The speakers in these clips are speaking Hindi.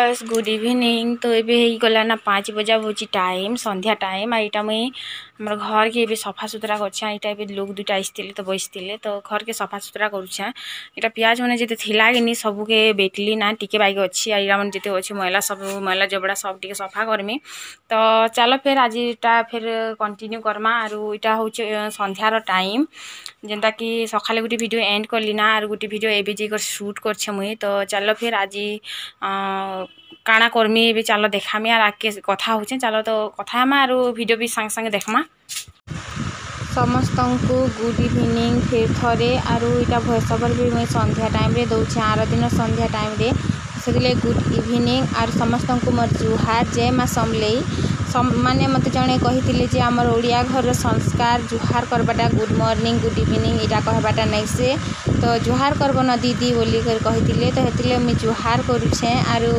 Viewers good evening. तो ये ही गला ना 5 बजा हो टाइम संध्या टाइम आईटा मुई हमर घर के भी सफा सुतरा करछा। एटा भी लोग दुटा आइसतिले तो बइसतिले तो घर के सफा सुतरा करछा। एटा प्याज माने जते थिला गेनी सब के बेटली ना टिके बाइक अछि आइरा मन जते अछि मैला सब मैला जबड़ा सब टिके सफा करमी। तो चलो फिर आज एटा फिर कंटिन्यू करमा। आरु एटा होछ संध्यार टाइम जेंता कि सखाले गुटी वीडियो एंड करली ना आर गुटी वीडियो एबे जे कर शूट करछे मुई। तो चलो फिर आज काना करमी भी चलो देखामी आर आके कथा होचे। चलो तो कथा हमा आरो वीडियो भी संग संग देखमा। समस्त को गुड इवनिंग फिर थरे आरो इटा वॉइस ओवर भी मैं संध्या टाइम रे दउछे। आर दिन संध्या टाइम रे सेदिले गुड इवनिंग आर समस्त को मोर जुहार जय मां समलेई। माने मत जणे कहितिले जे हमर ओडिया घर संस्कार जुहार करबाटा गुड मॉर्निंग गुड इवनिंग इटा कहबाटा नै से तो जुहार करबो न दीदी बोली कर कहितिले। तो हेतिले मैं जुहार करूछे आरो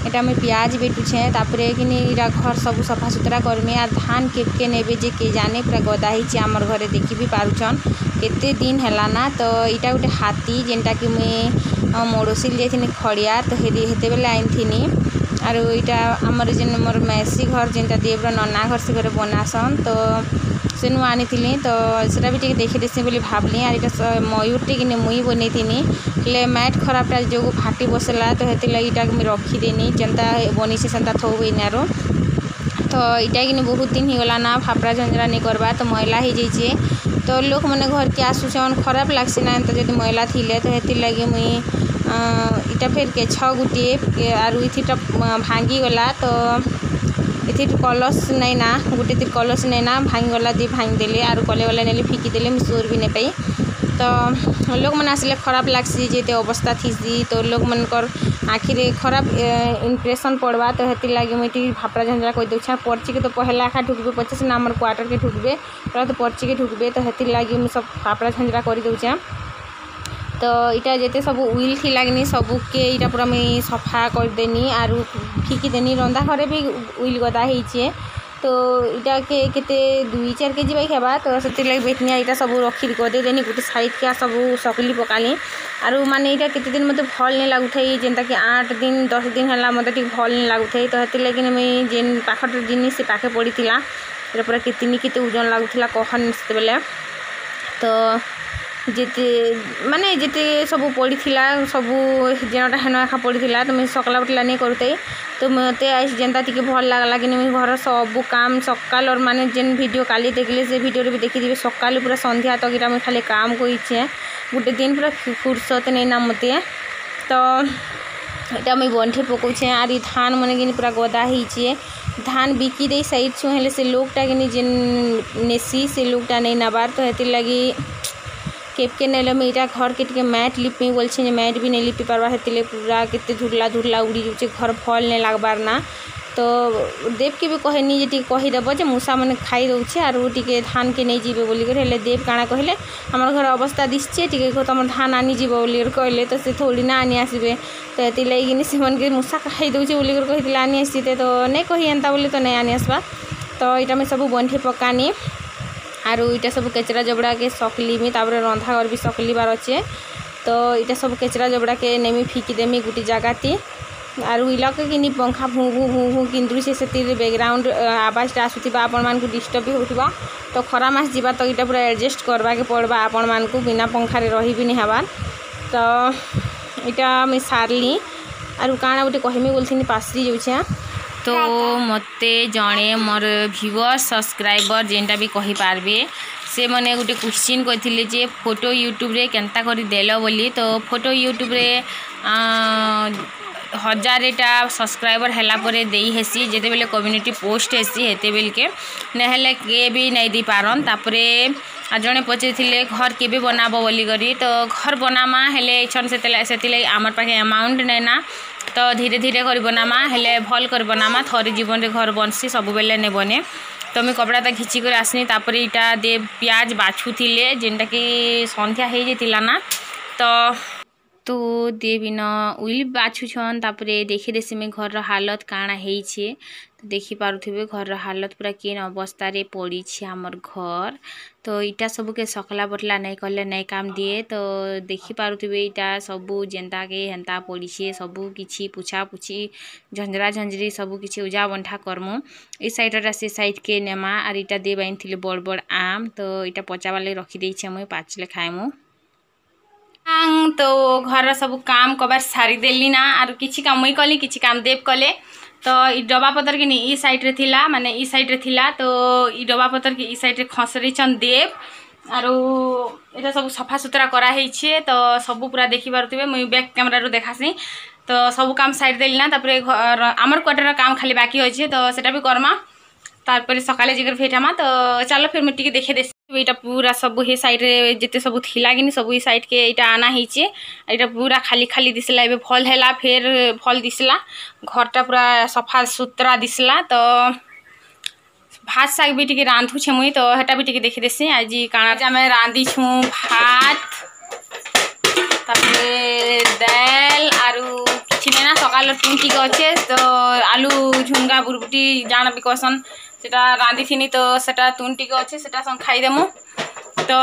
एटा मैं प्याज बेटुछे तापरे किनी इरा घर सब सफा सुतरा करमी। आ धान केके नेबे जे के जाने पूरा गदा हिचे हमर घरे देखि भी पारुछन केते दिन हैला ना। तो इटा गोटे हाथी जेनटा कि मैं मोड़ोसिल जेथिनी खड़िया तो हेते बेले आइनथिनी। आरो इटा हमर जेन मोर मैसी घर जेनटा देवरा नन्ना घर से घरे बनासन तो सेनु आनीथिली। तो सेटा भी टिके देखि देसी बोली भाबली। आर इटा मयूर टिके ने मुई बनेथिनी ले मैट खराबटा जो फाटी बसला तो हेति लगी इटा मैं रखी देनी जेनता बनी से सेनता थोबई नारो। तो इटा कि बहुत दिन ही गला ना फापड़ा झंझरा नहीं करबा तो मैला ही जाइए। तो लोक मैंने घर के आसुछन खराब लागसी ना तो जब मैला थिले तो हेति लगी मुई इटा फिर के छ गुटे आरु इथिटा भांगी गला। तो इथि कलस नहीं ना गुटे तिर कलस नहीं ना भांगी गला दी भांगी देले आरु कले वाला नेले फिकी देले मिसोर भी नहीं पाई। तो लोक मन आसले खराब लागसी जेते अवस्था थीसी तो लोक मनकर आखिरे खराब इंप्रेशन पड़वा। तो हेति लागी मुई भापरा झंझरा कहि दउछा पर्ची के तो पहला खा ढुकबे पछे से हमर क्वार्टर के ढुकबे तो पर्ची के ढुकबे। तो हेति लागी मु सब भापरा झंझरा करि दउछा। तो इटा जेते सब उइल थी लागनी सबू के इटा पूरा मैं सफा कर देनी आरु फिकी देनी। रंधा घरे भी उइल गदा हेइछे तो इटा के केते 2-4 केजी बाई खेबा तो सेति लागी बेटनिया इटा सब रखी गदे देनी गुटे साइड के सब सकली पकाली। आरु माने इटा केते दिन मते भल नै लागुथाई जेनता कि 8 दिन 10 दिन हला मते ठीक भल नै लागुथाई। तो हेति लागी मैं जेन पाखट जिनिस से पाखे पड़ीथिला एरा पूरा केतिनी केते ओजन लागुथिला कहन सेते बेले। तो जेते माने जेते सब पड़ीथिला सब जेनटा हेना खा पड़ीथिला तो मैं सकला बटला नहीं करते। तो मते आइस जेनता टिके भल लागला कि मैं घर सब काम सकाल और माने जेन वीडियो काली देखले से वीडियो रे भी देखि दिबे सकाल पूरा संध्या तक इटा मैं खाली काम कइछे गुटे दिन पूरा फुर्सत नहीं ना मते। तो इटा मैं बंठी पकोछे आर धान मने कि पूरा गदा हिचे धान बिकी दे साइड छु हेले से लोकटा कि जेन नेसी से लोकटा नहीं नबार। तो हेति लगी केपके नेले मैं इटा घर के टिके मैट लिपी बोलछे जे मैट भी नहीं लिपि पारबा हेतिले पूरा केते धुरला धुरला उड़ी जुचे घर फल नहीं लागबार ना। तो देव के भी कहनी जे टिके कहि देबो जे मूसा माने खाई दउछे आर उ टिके धान के नहीं जीवे बोली कर हेले देव काना कहले हमर घर अवस्था दिसछे टिके को तमर धान आनी जीवो बोली कर कहले तो से थोड़ी ना आनी आसीबे। तो हेति लागिनी से मन के मूसा खाई दउछे बोली कर कहितले आनी आसीते तो नहीं कहि एंता बोली तो नहीं आनी आसबा। तो इटा मैं सब बंठी पकानी आरु इटा सब केचरा जबड़ा के सकली मी तापर रंधा घर भी सकली बार अच्छे। तो इटा सब केचरा जबड़ा के नेमी फिकी देमी गुटी जगाती आरु इलाके कि पंखा भू भू भू भू किंतु से बैकग्राउंड आवाज आसुवा आपण मान को डिस्टर्ब भी होगा। तो खरा मास जीवा तो इटा पूरा एडजस्ट करवा के पड़वा आपण मान को बिना पंखारे रही भी नहीं हबार। तो इटा मैं सारली आरु काना गोटे कहमी बोलथिनी पासरी जाउछे। तो मते जणे मोर व्यूअर सब्सक्राइबर जेनटा भी कहि पारबे से मने गोटे क्वेश्चन करथिले जे फोटो यूट्यूब रे केनता करी देलो बोली। तो फोटो यूट्यूब रे 1000टा सब्सक्राइबर हैला परे देई हेसी जेते बेले कम्युनिटी पोस्ट हेसी हेते बेल के नहेले के भी नहीं दी पारन। तापरे जणे पचेथिले घर केबे बनाबो बोली करी तो घर बनामा हेले छन सेतिले आमर पाखे अमाउंट नै ना। तो धीरे धीरे कर बनामा हेले भल कर बनामा थरी जीवन रे घर बनसी सब बेले ने बने। तो मैं कपड़ा ता घिची कर आसनी तापर इटा दे प्याज बाछुथिले जेनटा कि संध्या हे जेतिला ना। तो तो देविन उइल बाछुछन तापरे देखी देसी में घर हालत काଣା ହେଇଛେ तो देखी पारुथिबे घर हालत पूरा केन अवस्था रे पड़ी छे हमर घर। तो इटा सब के सकला बटला नहीं कले नहीं काम दिए तो देखी पारुथिबे इटा सबू जेंता के हेंता पड़ी छे सबू किछि पुछा पुछी झंझरा झंझरी सबू किछि उजा बंठा करमु ई साइड से साइड के नेमा आर इटा दे बाइन थिले बड़ बड़ आम तो इटा पचा वाले रखी देई छे मुई पाचले खाइमु। तो घर सब काम कबार सारी देली ना आर किछि काम मुई कली किछि काम देव कले तो ई डबा पतर के ई साइड रे थिला माने ई साइड रे थिला तो ई डबा पतर के ई साइड रे खसरी चन देव आरो एटा सब सफा सुतरा करा हेछे तो सब पूरा देखि पारुथिबे मुई बैक कैमरा रो देखासी तो सब काम साइड देली ना तापरे हमर क्वार्टर काम खाली बाकी होछे तो सेटा भी करमा तारपरे सकाले जिगर फेटामा तो चलो फिर मिट्टी के देखे दे एटा पूरा सब हे साइड रे जिते सब थिला कि सब ई साइड के एटा आना हिचे एटा पूरा खाली खाली दिसला एबे फल हैला फिर फल दिसला घरटा पूरा सफा सुतरा दिसला तो भात साग भी टिके रांधु छे मुई तो हेटा भी टिके देखि देसी आज काना जे हमें रांधी छु भात तापरे दाल आरु किछि ना सकाल टिन टिके अच्छे तो आलू झुंगा बुरबुटी जाना भी कसन सेटा रांधी थिनी तो सेटा तुन टिके अच्छे सेटा संग खाई देमु तो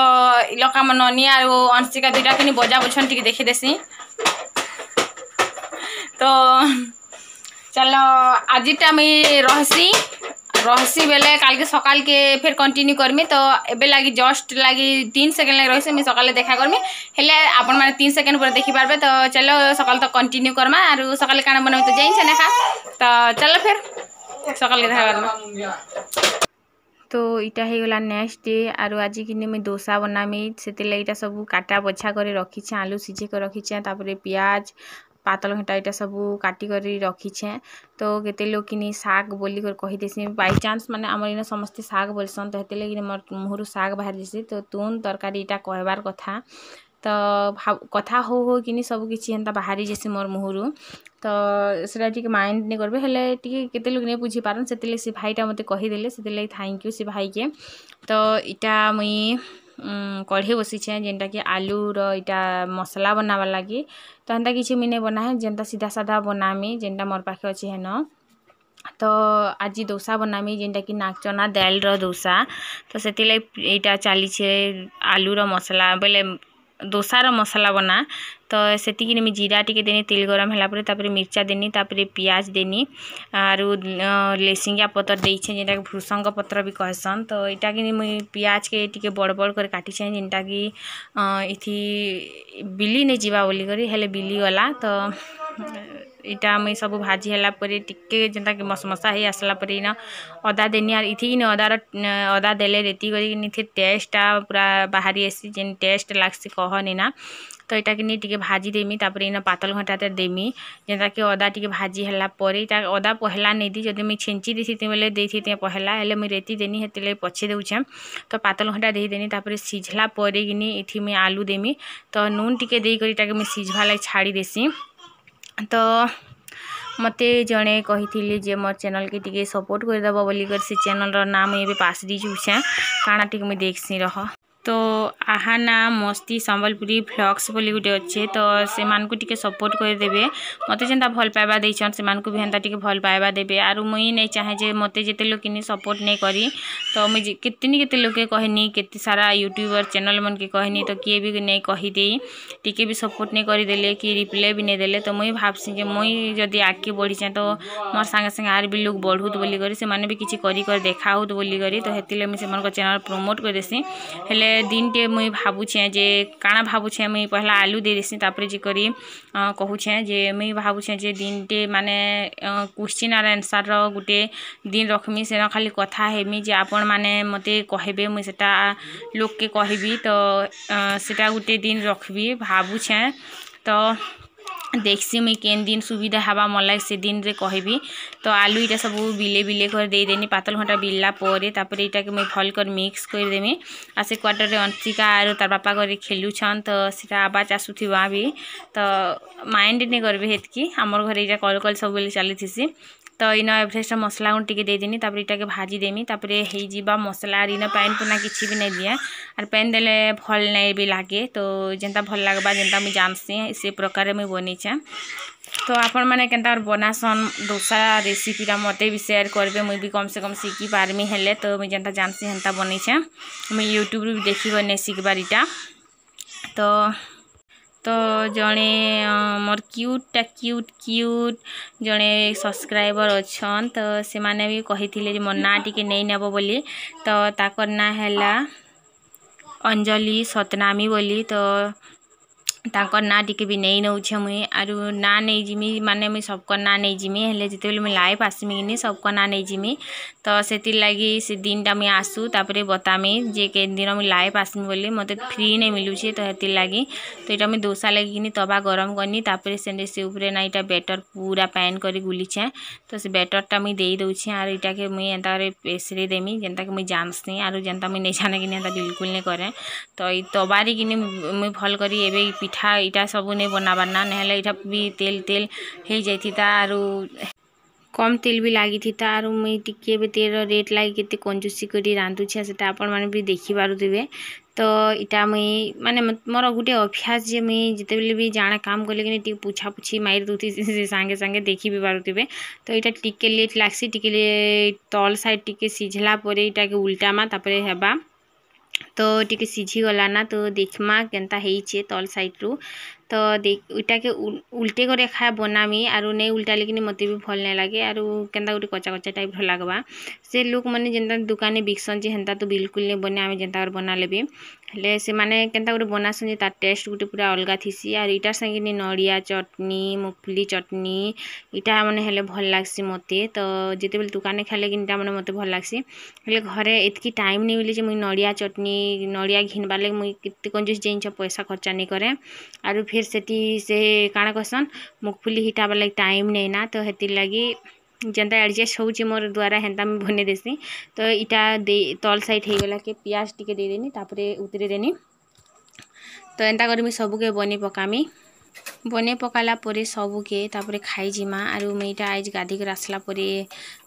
इलका मन ननी आरो अंशिका दुटा किनी बजा बछन टिके देखि देसी तो चलो आजिटा मैं रहसी बेले काल के सकाल के फिर कंटिन्यू करमी तो एबे लागी जस्ट लागी 3 सेकंड लगे रही मैं सकाले देखा करमी हेले आपण माने 3 सेकंड पर देखि पारबे तो चलो सकाल तो कंटिन्यू करमा आरो सकाले काना बनबे तो जाइन छने खा तो चलो फिर सकाल के देखा करमा। तो इटा हे गला नेक्स्ट डे आरो आज किने मैं डोसा बनामी सेते इटा सब काटा बछा करे रखी छे आलू सिझे के रखी छे तापरे प्याज पातल घंटा इटा सब काटी करी रखी छे तो केते लोग किनी साग बोली कर कहि देसी बाय चांस माने हमर इने समस्त साग बोलसन तो हेते लगी मोर मुहरु साग बाहर जसी तो तुन तरकारी इटा कहबार कथा तो कथा हो किनी सब किछि हेंता बाहरी जसी मोर मुहरु तो सेटा टिके माइंड ने करबे हेले टिके केते लोग ने बुझी पारन सेते से भाईटा मते कहि देले सेते ले थैंक यू से भाई के। तो इटा मुई कढ़े बसी छे जेनटा कि आलू रो इटा मसला बनावा लगी तो हेंता किछि मिने बना है जेनटा सीधा साधा बनामी जेनटा मोर पाखे अछि हेन तो आज डोसा बनामी जेनटा कि नागचना दाल रो डोसा तो सेति इटा चली छे आलू रो मसला बेले डोसा रो मसला बना तो सेति कि मैं जीरा टिके देनी तेल गरम होला परे तापरे मिर्चा देनी तापरे प्याज देनी आरु लेसिंगा पतर देई छे जेटा कि भृसंग पत्र भी कहसन तो इटा कि मैं प्याज के टिके बड़ बड़ कर काटी छे जेनटा कि इथि बिली ने जीवा बोली करी हेले बिली गला तो इटा मैं सब भाजी होला परे टिके जेनता कि मसमसा हे आसला परे ना अदा देनी आर इथि ने अदा देले रेती करी निथि टेस्ट पूरा बाहरी आसी जेन टेस्ट लागसी कहनी ना तो इटा कि टिके भाजी देमी तापरे इना पातल घंटा देमी जेनता कि अदा टिके भाजी होला परे इटा अदा पहला नहीं दी जदि मैं छेंची देथि बेले देथि पहला हेले मैं रेती देनी हेते पछे देउछे तो पातल घंटा दे देनी तापरे सिझला परे किनी इथि मैं आलू देमी तो नून टिके देई करी इटा कि मैं सिझवा लाई छाड़ी देसी। तो मते जणे कही जे मोर चैनल के टिके सपोर्ट कर दबो बोली कर से चैनल रो नाम एबे पास दी जुछे काना टिके मैं देखसी रह तो आहाना मस्ती संबलपुरी व्लॉग्स बोली गुटे अच्छे तो से मान को टिके सपोर्ट कर देबे मते जेंता भल पाइबा देछन से मान को भी हेंता टिके भल पाइबा देबे आरु मुई नहीं चाहे जे मते जेते लोग किनी सपोर्ट नहीं करी तो मुई केते लोग के कहनी केते सारा यूट्यूबर चैनल मन के कहनी तो किए भी नहीं कही दे टिके भी सपोर्ट नहीं करी देले कि रिप्लाई भी नहीं देले तो मुई भाबसी जे मुई जदी आके बढ़ी छे तो मोर संगे संगे आर भी लोग बढ़ुत बोली करी से माने भी किछि करी कर देखाउत बोली करी तो हेतिले मैं से मन को चैनल प्रमोट कर देसी हेले दिन टे मुई भाबुछे जे काना भाबुछे मुई पहला आलू दे देसी तापरे जे करी कहूछे जे मुई भाबुछे जे दिन टे माने क्वेश्चन आर आंसर रो गुटे दिन रखमी से खाली कथा हेमी जे आपण माने मते कहबे मुई सेटा लोग के कहबी तो सेटा गुटे दिन रखबी भाबुछे तो देखसी मुई केन दिन सुविधा हवा मला से दिन रे कहबी। तो आलू इटा सब बिले बिले कर दे देनी पातल घंटा बिल्ला परे तापर इटा के मुई भल कर मिक्स कर देमी। आ से क्वार्टर रे अंशिका आरो तार बापा करे खेलुछन तो सेटा आवाज आसुथिबा भी तो माइंड ने करबे हेतकी हमर घरे इटा कल कल सब बेले चली थिसी। तो इन एवरेस्ट मसला गुण टिके देदेनी तापर इटा के भाजी देमी तापर हे जीवा मसला इन पैन पुना किछि भी नहीं दिया और पैन देले भल नहीं भी लागे। तो जेंता भल लागबा जेंता मुई जानसी से प्रकार मुई बनीछे। तो आपण मैंने केनता बनासन डोसा रेसिपीटा मते भी शेयर करबे मुई भी कम से कम सीखी पारमी हेले। तो मुई जेंता जानसी हेंता बनीछे मुई यूट्यूब रे देखि बने सीखबार इटा। तो जड़े मोर क्यूट जड़े सब्सक्राइबर अच्छन तो से माने भी कही मोर ना टिके नहीं नेब बोली। तो ताकर ना हैला अंजलि सतनामी बोली। तो ताकर ना टिके भी नहीं नौछे मुई आरु ना नहीं जिमी माने मुई सबको ना नहीं जिमी हेले जिते बेले मुई लाइव आसमी कि सबको ना नहीं जिमी। तो सेतिर लागी से दिनटा मुई आसू तापरे बतामी जे के दिन मुई लाइव आसमी बोली मते फ्री नहीं मिलुछे। तो हेतिर लागी तो इटा मुई डोसा लागी कि तवा गरम करनी तापरे से ऊपरे ना इटा बैटर पूरा पैन करी गुलीछे। तो से बैटरटा मुई देई दउछे आर इटा के मुई एंता रे पेसरे देमी जेंता के मुई जानसी आरु जेंता मुई नहीं जाने कि एंता बिल्कुल नहीं करे। तो ई तबारी कि मुई भल करी एबे पिठा इटा सब नहीं बनाबार ना नहेले इटा भी तेल तेल हो जाइथिता आरु कम तेल भी लगी थी आर मुई टिके भी तेल रेट लगी केते कंजूसी करी रांधुछे सेटा आपण माने भी देखि पारुथिबे। तो इटा मुई माने मोर गुटे अभ्यास जे मुई जिते बेले भी जाना काम कले कि टिके पूछा पूछी मार दूथी से सांगे सांगे देखि भी पारुथिबे। तो इटा टिके लेट लागसी टिके तल साइड टिके सिझला परे इटा के उल्टामा तापरे हेबा। तो टिके सिझी गला ना तो देखमा केनता हेइछे तल साइड रु। तो देख इटा के उल्टे करे खा बनामी आरु नहीं उल्टा लेकिन मते भी भल नहीं लगे आरु केनता गुटे कच्चा कच्चा टाइप रो लागबा। से लोक माने जेनता दुकाने बिकसन जे हेंता तो बिल्कुल नहीं बने आमे जेनता बना लेबे हेले से माने केनता गुटे बनासन जे तार टेस्ट गुटे पूरा अलगा थिसी। आर इटार संगे नि नड़िया चटनी मूंगफली चटनी इटा माने हेले भल लागसी मते। तो जेते बेले दुकाने खाले कि इटा माने मते भल लागसी हेले घरे एतकी टाइम नहीं मिले जे मुई नड़िया चटनी नड़िया घिनबार लागी मुई केते कंजूस जिनिस पैसा खर्चा नहीं करे। आरु फिर सेठी से काଣା कहसन मूंगफली हिटाबार लागी टाइम नहीं ना। तो हेतिर लागी जेनता एडजस्ट होउची मोर द्वारा हेंता मैं बने देसी। तो इटा दे तल साइड हो गला के प्याज टिके दे देनी तापरे उतरे देनी। तो एंता करी मुई सबके बने पकामी बने पकाला परे सबके तापरे खाई जिमा। आरु मुई इटा आज गाधी कर आसला परे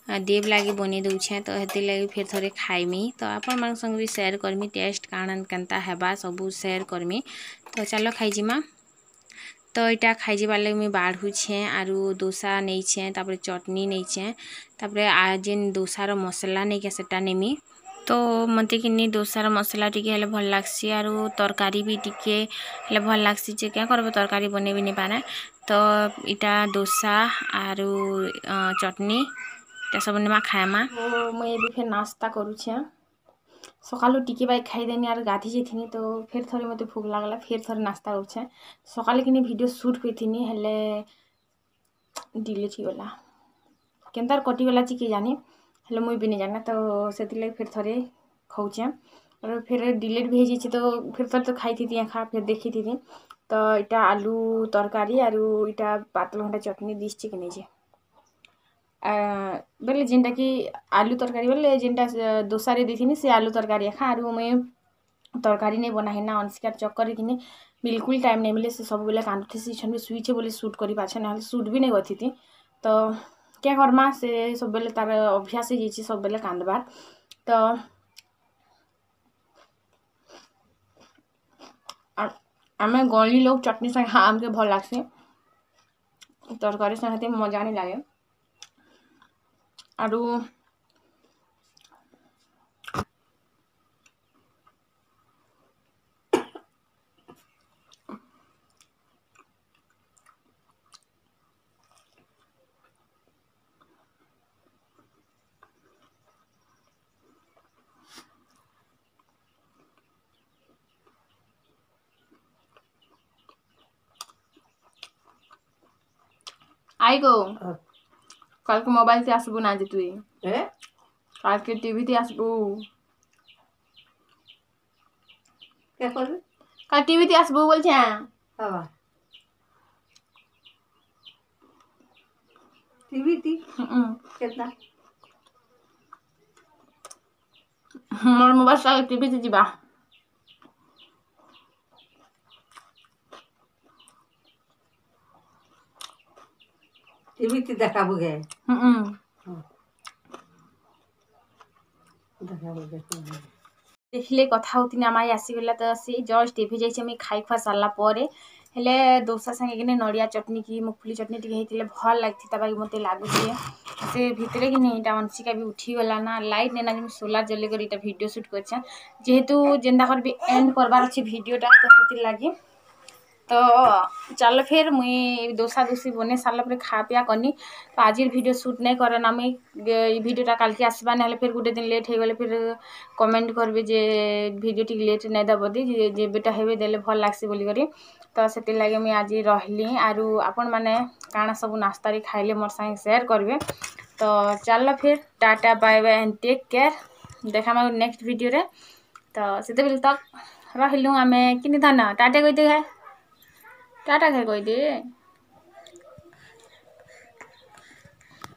देव लागी बने दउछे। तो हेतिर लागी फिर थोड़े खाइमी तो आपण मान संग भी शेयर करमी टेस्ट काଣା केनता हेबा सबू शेयर करमी। तो चलो खाई जिमा। तो इटा खाई जिबार लागी मुई बाढ़ुछे आरु डोसा नहींछे तापरे चटनी नहींछे तापरे जेन डोसार मसला नहीं के सेटा नेमी। तो मते कि डोसार मसला टिके हेले भल लागसी आरु तरकारी भी टिके हेले भल लागसी जे क्या करबो तरकारी बने भी नहीं पारे। तो इटा डोसा आरु चटनी इटा सब नेमा खाएमा। तो मुई भी फिर नाश्ता करूछे सकालू टिके बाई खाई देनी आर गाधी जेथिनी। तो फिर थोड़े मते भूख लागला फिर थोड़े नाश्ता करूछे सकाले कि वीडियो शूट करथिनी हेले डिलीट हो गला केनतार कटि गला कि जानी हेले मुई भी नहीं जाना। तो सेति लगे फिर थोड़े खाऊछे और फिर डिलीट भी हो तो फिर थोड़े तो खाई थी खा फिर देखी थी। तो इटा आलू तरकारी आरु इटा पातल घंटा चटनी दिसछे कि नहीं बेले जेनटा कि आलू तरकारी बेले जेनटा डोसा रे देथिनी से आलू तरकारी खा आरु मुई तरकारी नहीं बनाही ना अंशिकार चक्कर कि बिल्कुल टाइम नहीं मिले से सब बेले कांदुथी छन भी सुईछे बोले शूट करि पाछे ना शूट भी नहीं करती थी। तो क्या करमा से सब बेले तार अभ्यास हो जाइए सब बेले कांदबार। तो आमे गली लोग चटनी संगे आम के भल लागसी तरकारी संगे मजा नहीं लगे आरु आई गो कल के मोबाइल से आसबू ना जे तुई कल के टीवी ते आसबू क्या कर कल टीवी ते आसबू बोल छे हां टीवी थी कितना मोर मोबाइल सागे टीवी थी जीवा टीवी थी देखा बुगे देखा बुगे देखले कथा होती आम आसीगला तो सी जस्ट टीवी जाइए मुझे खाई खुआ सारा पर हेले दोसा संगे कि नड़िया चटनी की मुगफली चटनी टी होते भल लगी बाकी मत लगुचे से भितर कि नहीं अंशिका भी उठीगला ना लाइट नहीं ना सोलार जल्दी कर वीडियो शूट कर जेहेतु जेन्दा कर भी एंड करवार अच्छे वीडियोटा तो लगी तो चल फिर मुई दोसा दोसी बने सारा पर खा पिया करनी तो आज वीडियो शूट नहीं करे ना मुई वीडियोटा काल के आसबा ना फिर गोटे दिन लेट हो गले फिर कमेंट करबे जे वीडियो टी लेट नहीं दब दी जे बेटा हेबे देले भल लागसी बोली करी तो से लगे मुई आज रही आरु आपण मैंने काଣା सब नाश्ता खाइले मोर संगे शेयर करबे तो चल फिर tata bye bye and take care देखा नेक्स्ट वीडियो रे तो से तक रहिलु आमे कि धन टाटा कही दे टाटा कह दे।